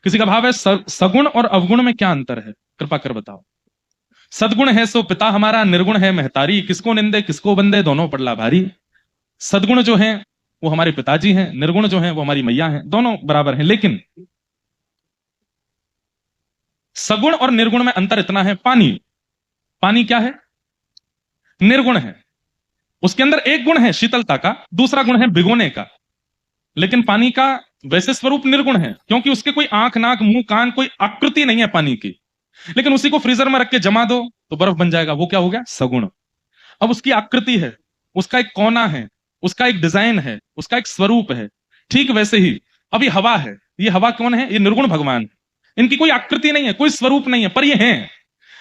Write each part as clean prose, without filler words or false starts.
किसी का भाव है सगुण और अवगुण में क्या अंतर है, कृपा कर बताओ। सदगुण है सो पिता हमारा, निर्गुण है महतारी, किसको निंदे किसको बंदे दोनों पड़ला भारी। सदगुण जो हैं वो हमारे पिताजी हैं, निर्गुण जो हैं वो हमारी मैया हैं, दोनों बराबर हैं। लेकिन सगुण और निर्गुण में अंतर इतना है, पानी, पानी क्या है, निर्गुण है। उसके अंदर एक गुण है शीतलता का, दूसरा गुण है भिगोने का। लेकिन पानी का वैसे स्वरूप निर्गुण है, क्योंकि उसके कोई आंख नाक मुंह कान कोई आकृति नहीं है पानी की। लेकिन उसी को फ्रीजर में रख के जमा दो तो बर्फ बन जाएगा, वो क्या हो गया, सगुण। अब उसकी आकृति है, उसका एक कोना है, उसका एक डिजाइन है, उसका एक स्वरूप है। ठीक वैसे ही अभी हवा है, ये हवा कौन है, ये निर्गुण भगवान है। इनकी कोई आकृति नहीं है, कोई स्वरूप नहीं है, पर ये हैं।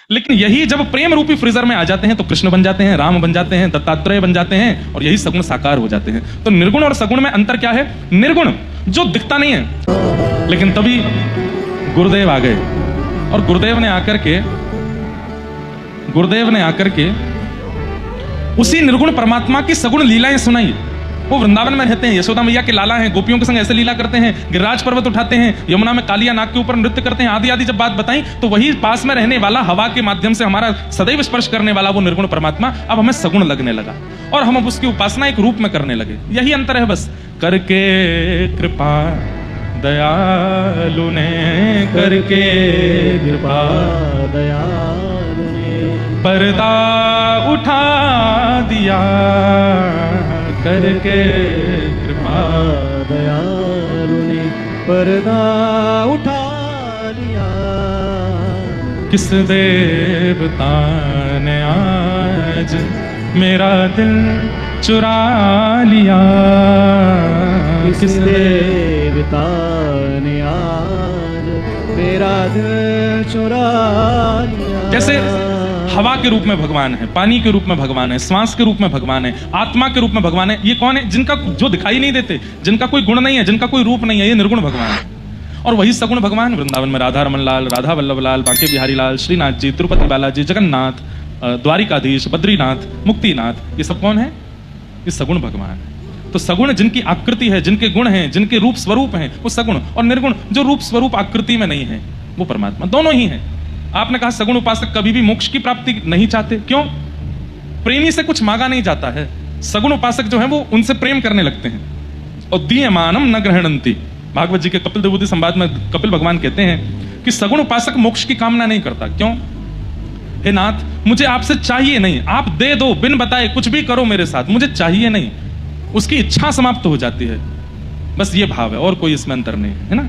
लेकिन यही जब प्रेम रूपी फ्रीजर में आ जाते हैं तो कृष्ण बन जाते हैं, राम बन जाते हैं, दत्तात्रेय बन जाते हैं, और यही सगुण साकार हो जाते हैं। तो निर्गुण और सगुण में अंतर क्या है, निर्गुण जो दिखता नहीं है। लेकिन तभी गुरुदेव आ गए, और गुरुदेव ने आकर के उसी निर्गुण परमात्मा की सगुण लीलाएं सुनाई। वो वृंदावन में रहते हैं, यशोदा मैया के लाला हैं, गोपियों के संग ऐसे लीला करते हैं, गिरिराज पर्वत उठाते हैं, यमुना में कालिया नाग के ऊपर नृत्य करते हैं, आदि आदि जब बात बताई तो वही पास में रहने वाला, हवा के माध्यम से हमारा सदैव स्पर्श करने वाला वो निर्गुण परमात्मा अब हमें सगुण लगने लगा, और हम अब उसकी उपासना एक रूप में करने लगे। यही अंतर है बस। करके कृपा दयालु ने, करके कृपा दयालु ने पर्दा उठा दिया, करके कृपा दयालु ने पर्दा उठा लिया। किस देवता ने आज मेरा दिल चुरा लिया, किस देवता ने आज मेरा दिल चुरा लिया। जैसे हवा के रूप में भगवान है, पानी के रूप में भगवान है, श्वास के रूप में भगवान है, आत्मा के रूप में भगवान है। ये कौन है, जिनका जो दिखाई नहीं देते, जिनका कोई गुण नहीं है, जिनका कोई रूप नहीं है, ये निर्गुण भगवान है। और वही सगुण भगवान वृंदावन में राधा रमन लाल, राधा वल्लभ लाल, बांके बिहारी लाल, श्रीनाथ जी, तिरुपति बालाजी, जगन्नाथ, द्वारिकाधीश, बद्रीनाथ, मुक्तिनाथ, ये सब कौन है, ये सगुण भगवान है। तो सगुण जिनकी आकृति है, जिनके गुण हैं, जिनके रूप स्वरूप हैं, वो सगुण, और निर्गुण जो रूप स्वरूप आकृति में नहीं है, वो परमात्मा। दोनों ही हैं। आपने कहा सगुण उपासक कभी भी मोक्ष की प्राप्ति नहीं चाहते, क्यों, प्रेमी से कुछ मांगा नहीं जाता है। सगुण उपासक जो है वो उनसे प्रेम करने लगते हैं। और दीयमानम न ग्रहणंती, भागवत जी के कपिल देवभूति संवाद में कपिल भगवान कहते हैं कि सगुण उपासक मोक्ष की कामना नहीं करता। क्यों, हे नाथ मुझे आपसे चाहिए नहीं, आप दे दो, बिन बताए कुछ भी करो मेरे साथ, मुझे चाहिए नहीं। उसकी इच्छा समाप्त हो जाती है, बस ये भाव है, और कोई इसमें अंतर नहीं है ना।